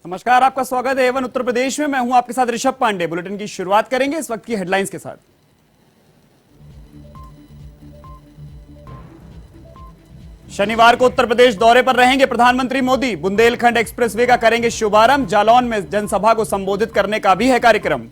नमस्कार, आपका स्वागत है एवन उत्तर प्रदेश में। मैं हूं आपके साथ ऋषभ पांडे। बुलेटिन की शुरुआत करेंगे इस वक्त की हेडलाइंस के साथ। शनिवार को उत्तर प्रदेश दौरे पर रहेंगे प्रधानमंत्री मोदी। बुंदेलखंड एक्सप्रेसवे का करेंगे शुभारंभ। जालौन में जनसभा को संबोधित करने का भी है कार्यक्रम।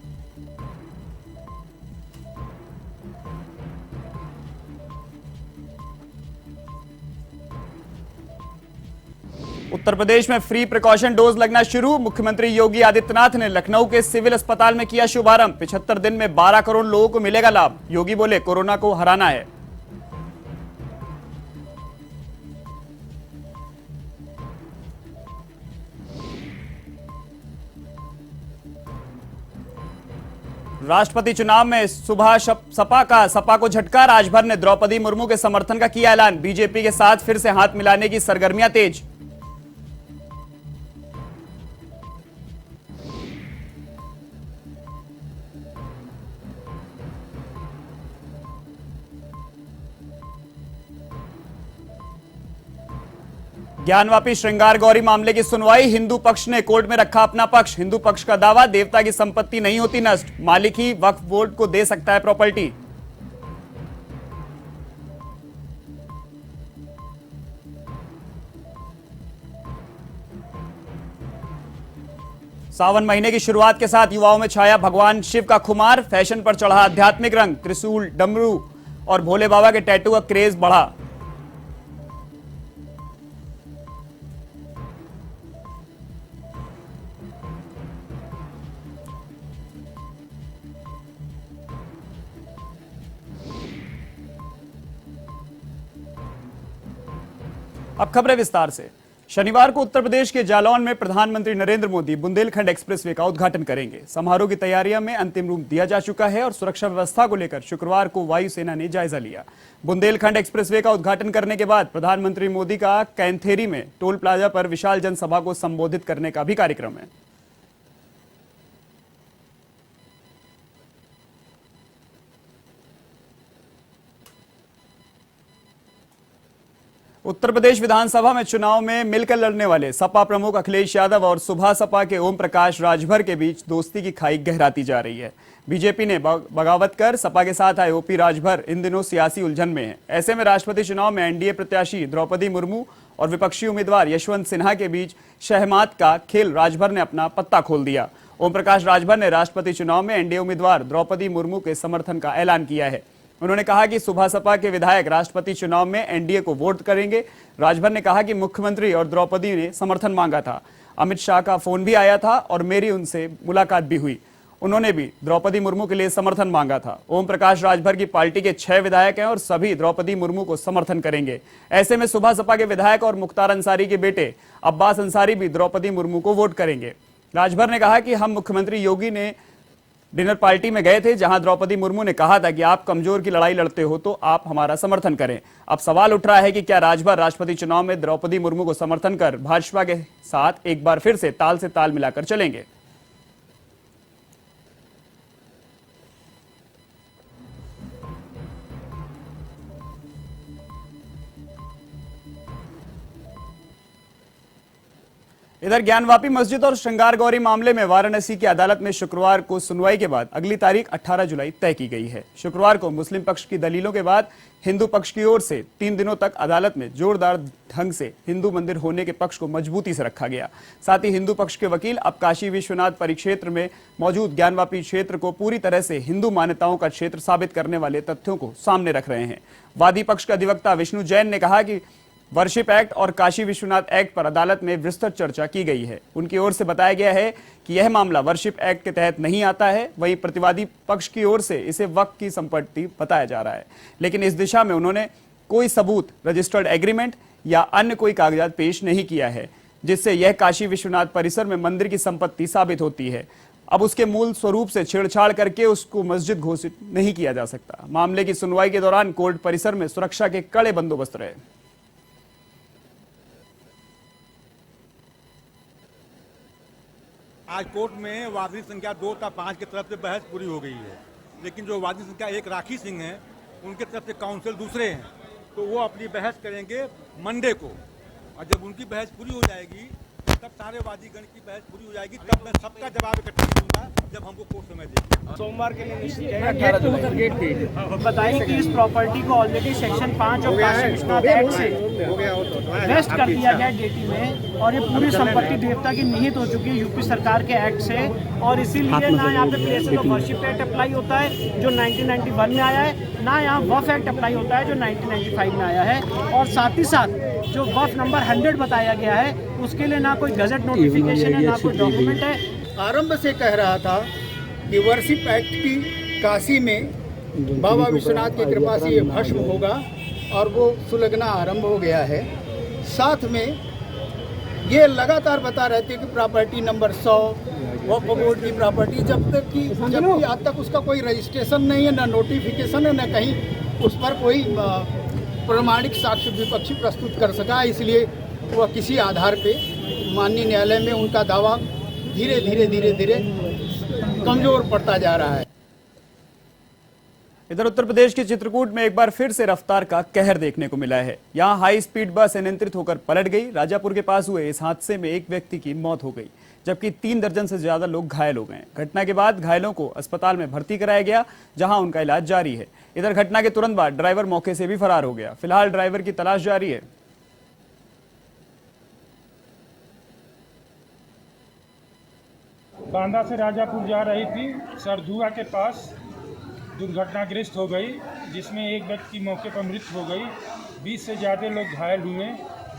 उत्तर प्रदेश में फ्री प्रिकॉशन डोज लगना शुरू। मुख्यमंत्री योगी आदित्यनाथ ने लखनऊ के सिविल अस्पताल में किया शुभारंभ। 75 दिन में 12 करोड़ लोगों को मिलेगा लाभ। योगी बोले, कोरोना को हराना है। राष्ट्रपति चुनाव में सुबह सपा को झटका। राजभर ने द्रौपदी मुर्मू के समर्थन का किया ऐलान। बीजेपी के साथ फिर से हाथ मिलाने की सरगर्मियां तेज। ज्ञानवापी श्रृंगार गौरी मामले की सुनवाई। हिंदू पक्ष ने कोर्ट में रखा अपना पक्ष। हिंदू पक्ष का दावा, देवता की संपत्ति नहीं होती नष्ट, मालिक ही वक्फ बोर्ड को दे सकता है प्रॉपर्टी। सावन महीने की शुरुआत के साथ युवाओं में छाया भगवान शिव का खुमार। फैशन पर चढ़ा आध्यात्मिक रंग। त्रिशूल, डमरू और भोले बाबा के टैटू का क्रेज बढ़ा। अब खबरें विस्तार से। शनिवार को उत्तर प्रदेश के जालौन में प्रधानमंत्री नरेंद्र मोदी बुंदेलखंड एक्सप्रेसवे का उद्घाटन करेंगे। समारोह की तैयारियों में अंतिम रूप दिया जा चुका है और सुरक्षा व्यवस्था को लेकर शुक्रवार को वायुसेना ने जायजा लिया। बुंदेलखंड एक्सप्रेसवे का उद्घाटन करने के बाद प्रधानमंत्री मोदी का कैंथेरी में टोल प्लाजा पर विशाल जनसभा को संबोधित करने का भी कार्यक्रम है। उत्तर प्रदेश विधानसभा में चुनाव में मिलकर लड़ने वाले सपा प्रमुख अखिलेश यादव और सुबह सपा के ओम प्रकाश राजभर के बीच दोस्ती की खाई गहराती जा रही है। बीजेपी ने बगावत कर सपा के साथ आए ओपी राजभर इन दिनों सियासी उलझन में हैं। ऐसे में राष्ट्रपति चुनाव में एनडीए प्रत्याशी द्रौपदी मुर्मू और विपक्षी उम्मीदवार यशवंत सिन्हा के बीच शहमात का खेल राजभर ने अपना पत्ता खोल दिया। ओम प्रकाश राजभर ने राष्ट्रपति चुनाव में एनडीए उम्मीदवार द्रौपदी मुर्मू के समर्थन का ऐलान किया है। उन्होंने कहा कि सुबह सपा के विधायक राष्ट्रपति चुनाव में एनडीए को वोट करेंगे। राजभर ने कहा कि मुख्यमंत्री और द्रौपदी ने समर्थन मांगा था। अमित शाह का फोन भी आया था और मेरी उनसे मुलाकात भी हुई। उन्होंने भी द्रौपदी मुर्मू के लिए समर्थन मांगा था। ओम प्रकाश राजभर की पार्टी के 6 विधायक हैं और सभी द्रौपदी मुर्मू को समर्थन करेंगे। ऐसे में सुबह सपा के विधायक और मुख्तार अंसारी के बेटे अब्बास अंसारी भी द्रौपदी मुर्मू को वोट करेंगे। राजभर ने कहा कि हम मुख्यमंत्री योगी ने डिनर पार्टी में गए थे जहां द्रौपदी मुर्मू ने कहा था कि आप कमजोर की लड़ाई लड़ते हो तो आप हमारा समर्थन करें। अब सवाल उठ रहा है कि क्या राजभर राष्ट्रपति चुनाव में द्रौपदी मुर्मू को समर्थन कर भाजपा के साथ एक बार फिर से ताल मिलाकर चलेंगे। इधर ज्ञानवापी मस्जिद और श्रृंगार गौरी मामले में वाराणसी की अदालत में शुक्रवार को सुनवाई के बाद अगली तारीख 18 जुलाई तय की गई है। शुक्रवार को मुस्लिम पक्ष की दलीलों के बाद हिंदू पक्ष की ओर से 3 दिनों तक अदालत में जोरदार ढंग से हिंदू मंदिर होने के पक्ष को मजबूती से रखा गया। साथ ही हिंदू पक्ष के वकील अब काशी विश्वनाथ परिक्षेत्र में मौजूद ज्ञानवापी क्षेत्र को पूरी तरह से हिंदू मान्यताओं का क्षेत्र साबित करने वाले तथ्यों को सामने रख रहे हैं। वादी पक्ष के अधिवक्ता विष्णु जैन ने कहा कि वर्शिप एक्ट और काशी विश्वनाथ एक्ट पर अदालत में विस्तृत चर्चा की गई है। उनकी ओर से बताया गया है कि यह मामला वर्शिप एक्ट के तहत नहीं आता है। वहीं प्रतिवादी पक्ष की ओर से इसे वक्फ की संपत्ति बताया जा रहा है, लेकिन इस दिशा में उन्होंने कोई सबूत, रजिस्टर्ड एग्रीमेंट या अन्य कोई कागजात पेश नहीं किया है जिससे यह काशी विश्वनाथ परिसर में मंदिर की संपत्ति साबित होती है। अब उसके मूल स्वरूप से छेड़छाड़ करके उसको मस्जिद घोषित नहीं किया जा सकता। मामले की सुनवाई के दौरान कोर्ट परिसर में सुरक्षा के कड़े बंदोबस्त रहे। आज कोर्ट में वादी संख्या 2 तथा 5 की तरफ से बहस पूरी हो गई है, लेकिन जो वादी संख्या 1 राखी सिंह हैं उनके तरफ से काउंसिल दूसरे हैं, तो वो अपनी बहस करेंगे मंडे को, और जब उनकी बहस पूरी हो जाएगी जब सारे वादीगण की बहस पूरी हो जाएगी तब मैं सबका जवाब इकट्ठा दूंगा, जब हमको कोर्ट समय देगी। सोमवार के लिए निश्चित है 18 जुलाई। बताइए कि इस प्रॉपर्टी को ऑलरेडी सेक्शन 5 और काशी विश्वनाथ एक्ट से वेस्ट कर दिया गया जेटी में, और ये पूरी संपत्ति देवता की निहित हो चुकी है यूपी सरकार के एक्ट से, और इसीलिए ना यहाँ पे places of worship act apply होता है जो 1991 में आया है, ना यहाँ वफ एक्ट अप्लाई होता है जो 1995 में आया है, और साथ ही साथ जो वफ नंबर 100 बताया गया है उसके लिए ना कोई गजट नोटिफिकेशन है, ना कोई डॉक्यूमेंट है। आरंभ से कह रहा था कि वर्शिप एक्ट की काशी में बाबा विश्वनाथ की कृपा से ये भस्म होगा, और वो सुलगना आरंभ हो गया है। साथ में ये लगातार बता रहे थे कि प्रॉपर्टी नंबर 100 वक्फ बोर्ड की प्रॉपर्टी, जबकि आज तक उसका कोई रजिस्ट्रेशन नहीं है, ना नोटिफिकेशन है, ना कहीं उस पर कोई प्रमाणिक साक्ष्य विपक्षी प्रस्तुत कर सका। इसलिए वह किसी आधार पे माननीय न्यायालय में उनका दावा धीरे धीरे कमजोर पड़ता जा रहा है। इधर उत्तर प्रदेश के चित्रकूट में एक बार फिर से रफ्तार का कहर देखने को मिला है। यहां हाई स्पीड बस अनियंत्रित होकर पलट गई। राजापुर के पास हुए इस हादसे में एक व्यक्ति की मौत हो गई, जबकि 3 दर्जन से ज्यादा लोग घायल हो गए। घटना के बाद घायलों को अस्पताल में भर्ती कराया गया, जहां उनका इलाज जारी है। इधर घटना के तुरंत बाद ड्राइवर मौके से भी फरार हो गया। फिलहाल ड्राइवर की तलाश जारी है। बांदा से राजापुर जा रही थी, सरधुआ के पास दुर्घटनाग्रस्त हो गई, जिसमें एक व्यक्ति मौके पर मृत हो गई। 20 से ज़्यादा लोग घायल हुए,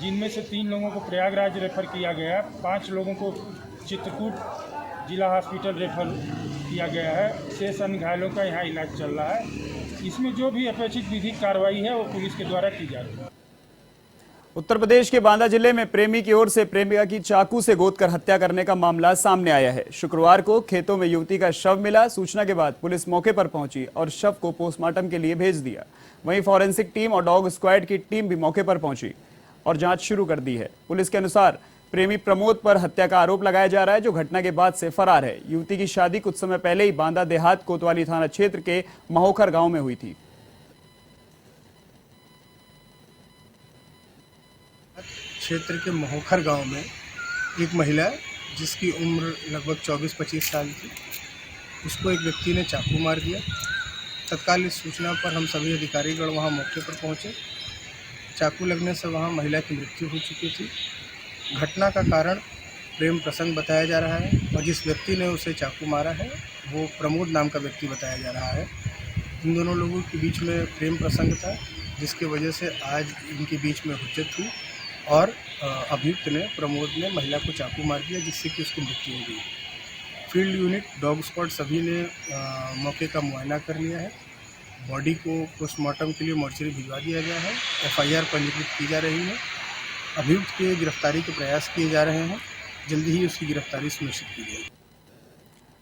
जिनमें से 3 लोगों को प्रयागराज रेफर किया गया, 5 लोगों को चित्रकूट जिला हॉस्पिटल रेफर किया गया है। शेष अन्य घायलों का यहाँ इलाज चल रहा है। इसमें जो भी अपेक्षित विधिक कार्रवाई है वो पुलिस के द्वारा की जा रही है। उत्तर प्रदेश के बांदा जिले में प्रेमी की ओर से प्रेमिका की चाकू से गोदकर हत्या करने का मामला सामने आया है। शुक्रवार को खेतों में युवती का शव मिला। सूचना के बाद पुलिस मौके पर पहुंची और शव को पोस्टमार्टम के लिए भेज दिया। वहीं फॉरेंसिक टीम और डॉग स्क्वाड की टीम भी मौके पर पहुंची और जांच शुरू कर दी है। पुलिस के अनुसार प्रेमी प्रमोद पर हत्या का आरोप लगाया जा रहा है, जो घटना के बाद से फरार है। युवती की शादी कुछ समय पहले ही बांदा देहात कोतवाली थाना क्षेत्र के महोखर गांव में हुई थी। क्षेत्र के महोखर गांव में एक महिला जिसकी उम्र लगभग 24-25 साल थी, उसको एक व्यक्ति ने चाकू मार दिया। तत्काल इस सूचना पर हम सभी अधिकारीगण वहां मौके पर पहुंचे। चाकू लगने से वहां महिला की मृत्यु हो चुकी थी। घटना का कारण प्रेम प्रसंग बताया जा रहा है, और जिस व्यक्ति ने उसे चाकू मारा है वो प्रमोद नाम का व्यक्ति बताया जा रहा है। इन दोनों लोगों के बीच में प्रेम प्रसंग था, जिसकी वजह से आज इनके बीच में हुज्जत हुई और अभियुक्त ने प्रमोद ने महिला को चाकू मार दिया, जिससे कि उसकी मृत्यु हो गई। फील्ड यूनिट, डॉग स्क्वाड सभी ने मौके का मुआयना कर लिया है। बॉडी को पोस्टमार्टम के लिए मोर्चरी भिजवा दिया गया है। FIR पंजीकृत की जा रही है। अभियुक्त के गिरफ्तारी के प्रयास किए जा रहे हैं। जल्दी ही उसकी गिरफ्तारी सुनिश्चित की जाएगी।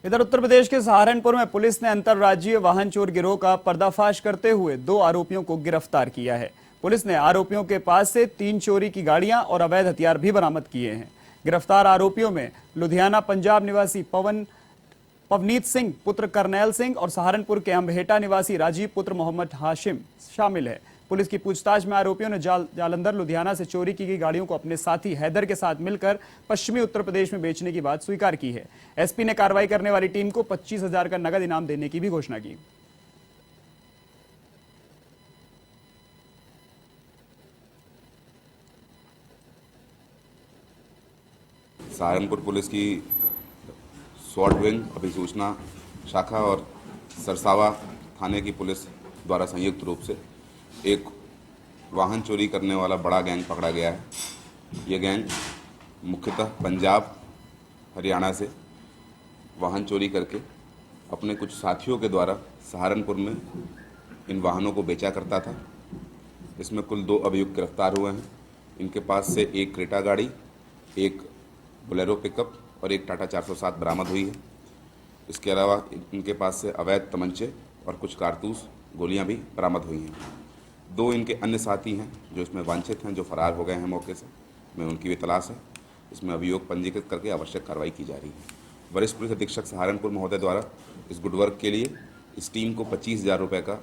इधर उत्तर प्रदेश के सहारनपुर में पुलिस ने अंतर्राज्यीय वाहन चोर गिरोह का पर्दाफाश करते हुए 2 आरोपियों को गिरफ्तार किया है। पुलिस ने आरोपियों के पास से 3 चोरी की गाड़ियां और अवैध हथियार भी बरामद किए हैं। गिरफ्तार आरोपियों में लुधियाना पंजाब निवासी पवनीत सिंह पुत्र करनैल सिंह और सहारनपुर के अंबेहटा निवासी राजीव पुत्र मोहम्मद हाशिम शामिल है। पुलिस की पूछताछ में आरोपियों ने जालंधर लुधियाना से चोरी की गई गाड़ियों को अपने साथी हैदर के साथ मिलकर पश्चिमी उत्तर प्रदेश में बेचने की बात स्वीकार की है। SP ने कार्रवाई करने वाली टीम को 25,000 का नगद इनाम देने की भी घोषणा की। सहारनपुर पुलिस की स्वॉट विंग, अभिसूचना शाखा और सरसावा थाने की पुलिस द्वारा संयुक्त रूप से एक वाहन चोरी करने वाला बड़ा गैंग पकड़ा गया है। ये गैंग मुख्यतः पंजाब, हरियाणा से वाहन चोरी करके अपने कुछ साथियों के द्वारा सहारनपुर में इन वाहनों को बेचा करता था। इसमें कुल 2 अभियुक्त गिरफ्तार हुए हैं। इनके पास से एक क्रेटा गाड़ी, एक बोलेरो पिकअप और एक टाटा 407 बरामद हुई है। इसके अलावा इनके पास से अवैध तमंचे और कुछ कारतूस, गोलियां भी बरामद हुई हैं। 2 इनके अन्य साथी हैं जो इसमें वांछित हैं, जो फरार हो गए हैं मौके से। में उनकी भी तलाश है। इसमें अभियोग पंजीकृत करके आवश्यक कार्रवाई की जा रही है। वरिष्ठ पुलिस अधीक्षक सहारनपुर महोदय द्वारा इस गुड वर्क के लिए इस टीम को 25,000 रुपये का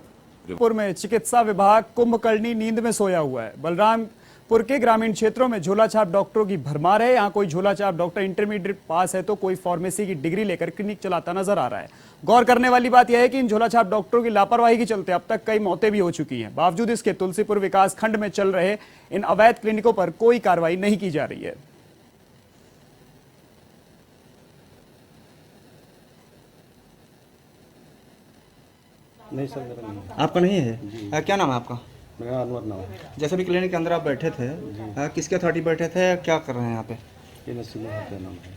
में चिकित्सा विभाग कुंभकर्णी नींद में सोया हुआ है। बलरामपुर भरतपुर के ग्रामीण क्षेत्रों में झोला छाप डॉक्टरों की भरमार है। यहाँ कोई झोला छाप डॉक्टर इंटरमीडिएट पास है तो कोई फार्मेसी की डिग्री लेकर क्लिनिक चलाता नजर आ रहा है। गौर करने वाली बात यह है कि इन झोला छाप डॉक्टरों की लापरवाही के चलते अब तक कई मौतें भी हो चुकी हैं। बावजूद इसके तुलसीपुर विकास खंड में चल रहे इन अवैध क्लिनिकों पर कोई कार्रवाई नहीं की जा रही है। नहीं सर, मेरा नहीं है। आपका नहीं है? क्या नाम है आपका? मेरा अनवर नाम है। जैसे भी क्लिनिक के अंदर आप बैठे थे, किसके अथॉरिटी बैठे थे, क्या कर रहे हैं यहाँ पे? ये नसीम का नाम है।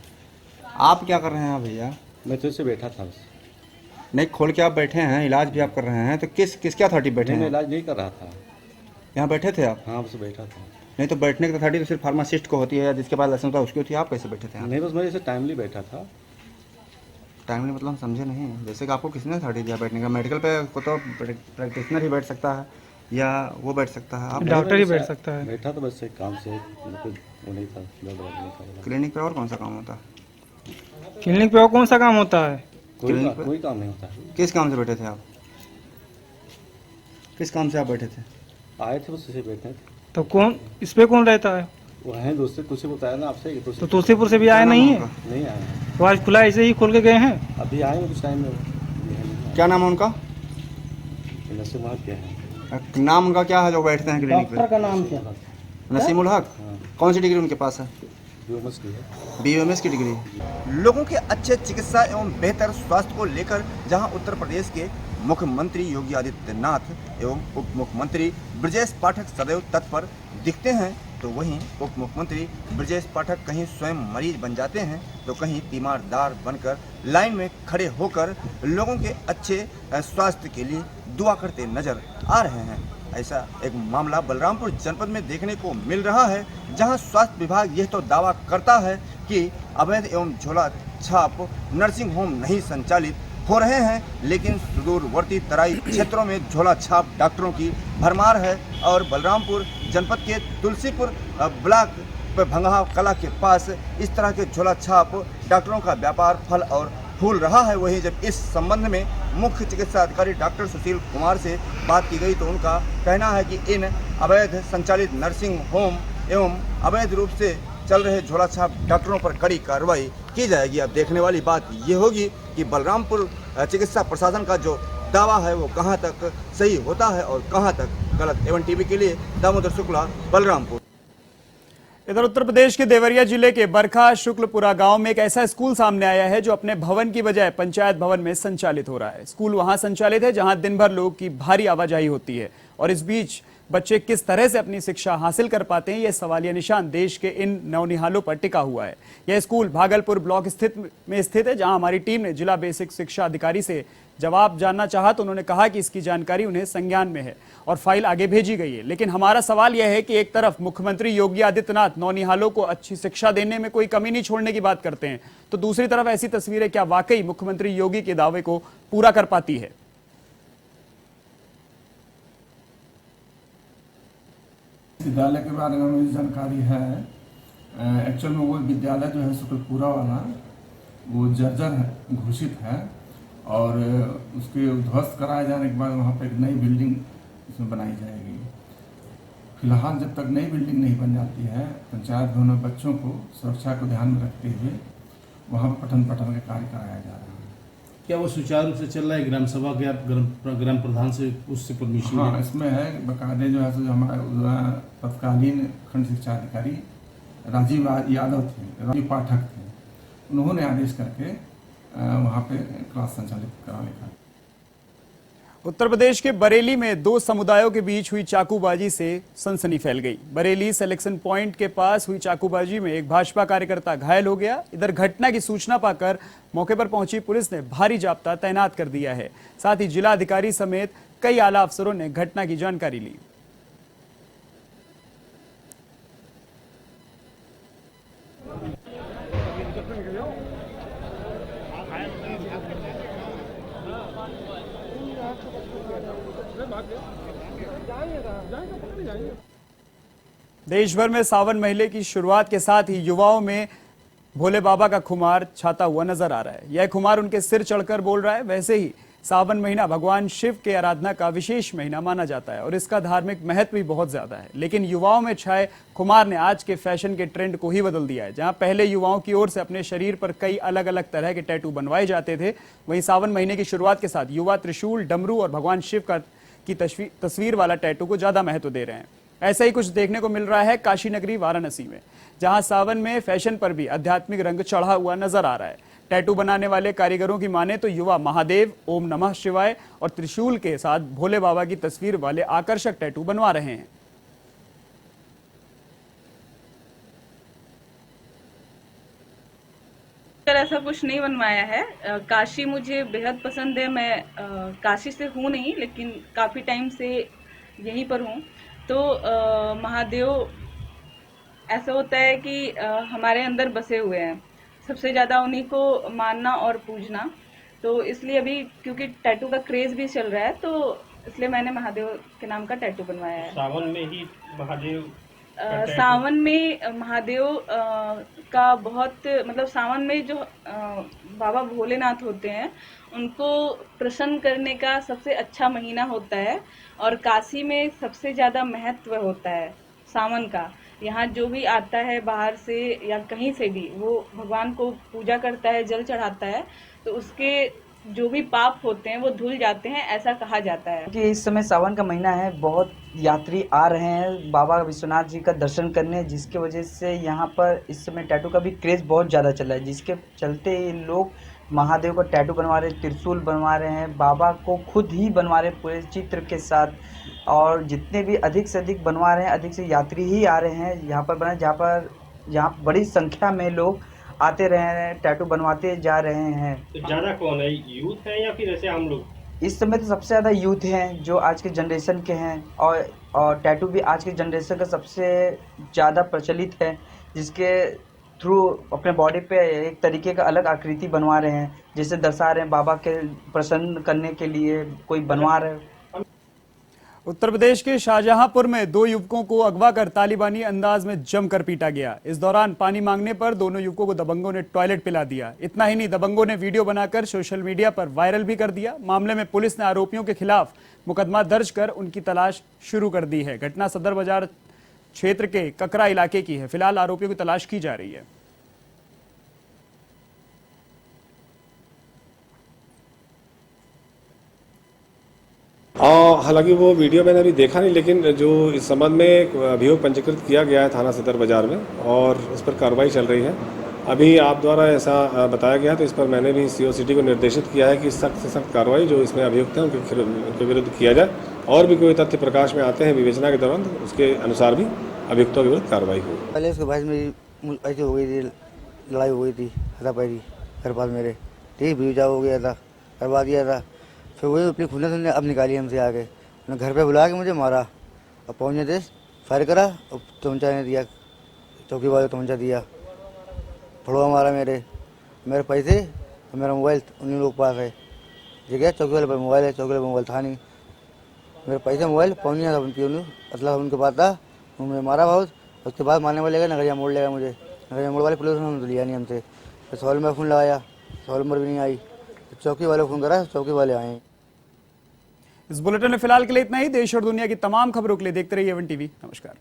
आप क्या कर रहे हैं भैया? मैं तो इससे बैठा था बस। नहीं, खोल के आप बैठे हैं, इलाज भी आप कर रहे हैं, तो किसके अथॉरिटी बैठे मैं हैं? इलाज नहीं कर रहा था। यहाँ बैठे थे आप? हाँ, बस बैठा था। नहीं तो बैठने की अथॉरिटी तो सिर्फ फार्मासिस्ट को होती है या जिसके पास लाइसेंस होता है उसकी होती है। आप कैसे बैठे थे यहाँ? नहीं, बस मैं जैसे टाइमली बैठा था। टाइमली मतलब हम समझे नहीं। जैसे कि आपको किसने अथॉरिटी दिया बैठने का? मेडिकल पे को तो प्रैक्टिशनर ही बैठ सकता है या वो बैठ सकता है, आप डॉक्टर ही बैठ सकता है। बैठा तो बस एक काम से, वो नहीं था, नहीं था। क्लिनिक पे और कौन सा काम होता है? क्लिनिक पे और कौन सा काम होता है? कोई काम नहीं होता। किस काम से बैठे थे आप? किस काम से आप बैठे थे? आए थे बस इसे बैठे थे। तो कौन इस पे कौन रहता है? वो हैं दोस्त, तुझसे बताया ना आपसे। तो तुलसीपुर से भी आए नहीं है? नहीं आए हैं। तो आज खुला ऐसे ही खोल के गए हैं? अभी आएंगे कुछ टाइम में। क्या नाम है उनका? नसीम क्या है? नाम उनका क्या है जो बैठते हैं क्लिनिक पे? का नाम क्या है? नसीमुल हक। कौन सी डिग्री उनके पास है? BMS की डिग्री। लोगों के अच्छे चिकित्सा एवं बेहतर स्वास्थ्य को लेकर जहां उत्तर प्रदेश के मुख्यमंत्री योगी आदित्यनाथ एवं उप मुख्यमंत्री ब्रजेश पाठक सदैव तत्पर दिखते हैं, तो वहीं उप मुख्यमंत्री ब्रजेश पाठक कहीं स्वयं मरीज बन जाते हैं तो कहीं तीमारदार बनकर लाइन में खड़े होकर लोगों के अच्छे स्वास्थ्य के लिए दुआ करते नजर आ रहे हैं। ऐसा एक मामला बलरामपुर जनपद में देखने को मिल रहा है, जहां स्वास्थ्य विभाग यह तो दावा करता है कि अवैध एवं झोला छाप नर्सिंग होम नहीं संचालित हो रहे हैं, लेकिन सुदूरवर्ती तराई क्षेत्रों में झोला छाप डॉक्टरों की भरमार है। और बलरामपुर जनपद के तुलसीपुर ब्लॉक भंगहा कला के पास इस तरह के झोला छाप डॉक्टरों का व्यापार फल और फूल रहा है। वहीं जब इस संबंध में मुख्य चिकित्सा अधिकारी डॉक्टर सुशील कुमार से बात की गई तो उनका कहना है कि इन अवैध संचालित नर्सिंग होम एवं अवैध रूप से चल रहे झोला छाप डॉक्टरों पर कड़ी कार्रवाई की जाएगी। अब देखने वाली बात ये होगी कि बलरामपुर चिकित्सा प्रशासन का जो दावा है वो कहां तक सही होता है और कहां तक गलत। A1 टीवी के लिए दामोदर शुक्ला, बलरामपुर। इधर उत्तर प्रदेश के देवरिया जिले के बरखा शुक्लपुरा गांव में एक ऐसा स्कूल सामने आया है जो अपने भवन की बजाय पंचायत भवन में संचालित हो रहा है। स्कूल वहां संचालित है जहां दिन भर लोग की भारी आवाजाही होती है और इस बीच बच्चे किस तरह से अपनी शिक्षा हासिल कर पाते हैं, यह सवालिया निशान देश के इन नौनिहालों पर टिका हुआ है। यह स्कूल भागलपुर ब्लॉक में स्थित है, जहां हमारी टीम ने जिला बेसिक शिक्षा अधिकारी से जवाब जानना चाहा तो उन्होंने कहा कि इसकी जानकारी उन्हें संज्ञान में है और फाइल आगे भेजी गई है। लेकिन हमारा सवाल यह है कि एक तरफ मुख्यमंत्री योगी आदित्यनाथ नौनिहालों को अच्छी शिक्षा देने में कोई कमी नहीं छोड़ने की बात करते हैं, तो दूसरी तरफ ऐसी तस्वीरें क्या वाकई मुख्यमंत्री योगी के दावे को पूरा कर पाती है? विद्यालय के बारे में मुझे जानकारी है। एक्चुअल में वो विद्यालय जो है शुक्लपुरा वाला वो जर्जर घोषित है और उसके ध्वस्त कराए जाने के बाद वहाँ पर एक नई बिल्डिंग इसमें बनाई जाएगी। फिलहाल जब तक नई बिल्डिंग नहीं बन जाती है, पंचायत भवन में बच्चों को सुरक्षा को ध्यान में रखते हुए वहाँ पर पठन पाठन का कार्य कराया जा रहा है। क्या वो सुचारू रूप से चल रहा है? ग्राम सभा के आप ग्राम प्रधान से उससे परमिशन? हाँ, इसमें है बकायदे जो है जो हमारे तत्कालीन खंड शिक्षा अधिकारी राजीव यादव थे, राजीव पाठक थे, उन्होंने आदेश करके वहाँ पे क्लास संचालित कराने का। उत्तर प्रदेश के बरेली में दो समुदायों के बीच हुई चाकूबाजी से सनसनी फैल गई। बरेली सिलेक्शन पॉइंट के पास हुई चाकूबाजी में एक भाजपा कार्यकर्ता घायल हो गया। इधर घटना की सूचना पाकर मौके पर पहुंची पुलिस ने भारी जाब्ता तैनात कर दिया है। साथ ही जिला अधिकारी समेत कई आला अफसरों ने घटना की जानकारी ली। देश भर में सावन महीने की शुरुआत के साथ ही युवाओं में भोले बाबा का खुमार छाता हुआ नजर आ रहा है। यह खुमार उनके सिर चढ़कर बोल रहा है। वैसे ही सावन महीना भगवान शिव के आराधना का विशेष महीना माना जाता है और इसका धार्मिक महत्व भी बहुत ज्यादा है। लेकिन युवाओं में छाए खुमार ने आज के फैशन के ट्रेंड को ही बदल दिया है। जहां पहले युवाओं की ओर से अपने शरीर पर कई अलग अलग तरह के टैटू बनवाए जाते थे, वहीं सावन महीने की शुरुआत के साथ युवा त्रिशूल, डमरू और भगवान शिव की तस्वीर वाला टैटू को ज्यादा महत्व दे रहे हैं। ऐसा ही कुछ देखने को मिल रहा है काशी नगरी वाराणसी में, जहां सावन में फैशन पर भी आध्यात्मिक रंग चढ़ा हुआ नजर आ रहा है। टैटू बनाने वाले कारीगरों की माने तो युवा महादेव, ओम नमः शिवाय और त्रिशूल के साथ भोले बाबा की तस्वीर वाले आकर्षक टैटू बनवा रहे हैं। ऐसा कुछ नहीं बनवाया है। काशी मुझे बेहद पसंद है। मैं काशी से हूँ नहीं, लेकिन काफ़ी टाइम से यहीं पर हूँ। तो महादेव ऐसा होता है कि हमारे अंदर बसे हुए हैं, सबसे ज़्यादा उन्हीं को मानना और पूजना। तो इसलिए अभी क्योंकि टैटू का क्रेज़ भी चल रहा है, तो इसलिए मैंने महादेव के नाम का टैटू बनवाया है। सावन में ही महादेव सावन में महादेव का बहुत मतलब सावन में जो बाबा भोलेनाथ होते हैं उनको प्रसन्न करने का सबसे अच्छा महीना होता है और काशी में सबसे ज़्यादा महत्व होता है सावन का। यहाँ जो भी आता है बाहर से या कहीं से भी, वो भगवान को पूजा करता है, जल चढ़ाता है, तो उसके जो भी पाप होते हैं वो धुल जाते हैं, ऐसा कहा जाता है। कि इस समय सावन का महीना है, बहुत यात्री आ रहे हैं बाबा विश्वनाथ जी का दर्शन करने, जिसके वजह से यहाँ पर इस समय टैटू का भी क्रेज़ बहुत ज़्यादा चल रहा है, जिसके चलते लोग महादेव का टैटू बनवा रहे हैं, त्रिशूल बनवा रहे हैं, बाबा को खुद ही बनवा रहे हैं पूरे चित्र के साथ। और जितने भी अधिक से अधिक बनवा रहे हैं, अधिक से यात्री ही आ रहे हैं यहाँ पर बना, जहाँ बड़ी संख्या में लोग आते रहे हैं, टैटू बनवाते जा रहे हैं। तो ज़्यादा कौन है, यूथ है या फिर ऐसे हम लोग? इस समय तो सबसे ज़्यादा यूथ हैं जो आज के जनरेशन के हैं, और टैटू भी आज के जनरेशन का सबसे ज़्यादा प्रचलित है, जिसके थ्रू अपने बॉडी पे एक तरीके का अलग आकृति बनवा रहे हैं, जिसे दर्शा रहे हैं बाबा के प्रसन्न करने के लिए कोई बनवा रहे हैं। उत्तर प्रदेश के शाहजहांपुर में 2 युवकों को अगवा कर तालिबानी अंदाज में जमकर पीटा गया। इस दौरान पानी मांगने पर दोनों युवकों को दबंगों ने टॉयलेट पिला दिया। इतना ही नहीं, दबंगों ने वीडियो बनाकर सोशल मीडिया पर वायरल भी कर दिया। मामले में पुलिस ने आरोपियों के खिलाफ मुकदमा दर्ज कर उनकी तलाश शुरू कर दी है। घटना सदर बाजार क्षेत्र के ककरा इलाके की है। फिलहाल आरोपियों की तलाश की जा रही है। हालांकि वो वीडियो मैंने अभी देखा नहीं, लेकिन जो इस संबंध में एक अभियोग पंजीकृत किया गया है थाना सदर बाजार में और उस पर कार्रवाई चल रही है। अभी आप द्वारा ऐसा बताया गया, तो इस पर मैंने भी सीओ सिटी को निर्देशित किया है कि सख्त से सख्त कार्रवाई जो इसमें अभियुक्त हैं उनके विरुद्ध किया जाए, और भी कोई तथ्य प्रकाश में आते हैं विवेचना के दौरान, उसके अनुसार भी अभियुक्तों के विरुद्ध कार्रवाई हुई। पहले उसके भाई मेरी ऐसी हो गई थी, लड़ाई हो गई थी हाथापाई घर पास मेरे, ठीक भीजा हो गया था, करवा दिया था। फिर वही अपनी खुन्नस ने अब निकाली हमसे आके, उन्हें घर पे बुला के मुझे मारा और पहुँचने थे फायर करा और तमंचा ने दिया, चौकी वाले तमंचा दिया, फड़वा मारा मेरे पैसे और मेरा मोबाइल उन्हीं लोग पास है। जगह चौकी वाले पर मोबाइल है, चौकी वाले पर मोबाइल था नहीं, मेरे पैसे मोबाइल पहुँच गया था उनकी, मतलब उनके पास था, उन्होंने मारा बहुत। उसके बाद मारने वाले गए, नगरिया मोड़ लेगा मुझे, नगरिया मोड़ वाले पुलिस ने लिया नहीं हमसे। फिर 100 में फ़ोन लगाया, 100 नंबर भी नहीं आई, चौकी वाले फ़ोन करा, चौकी वाले आए। इस बुलेटिन में फिलहाल के लिए इतना ही। देश और दुनिया की तमाम खबरों के लिए देखते रहिए 7 टीवी। नमस्कार।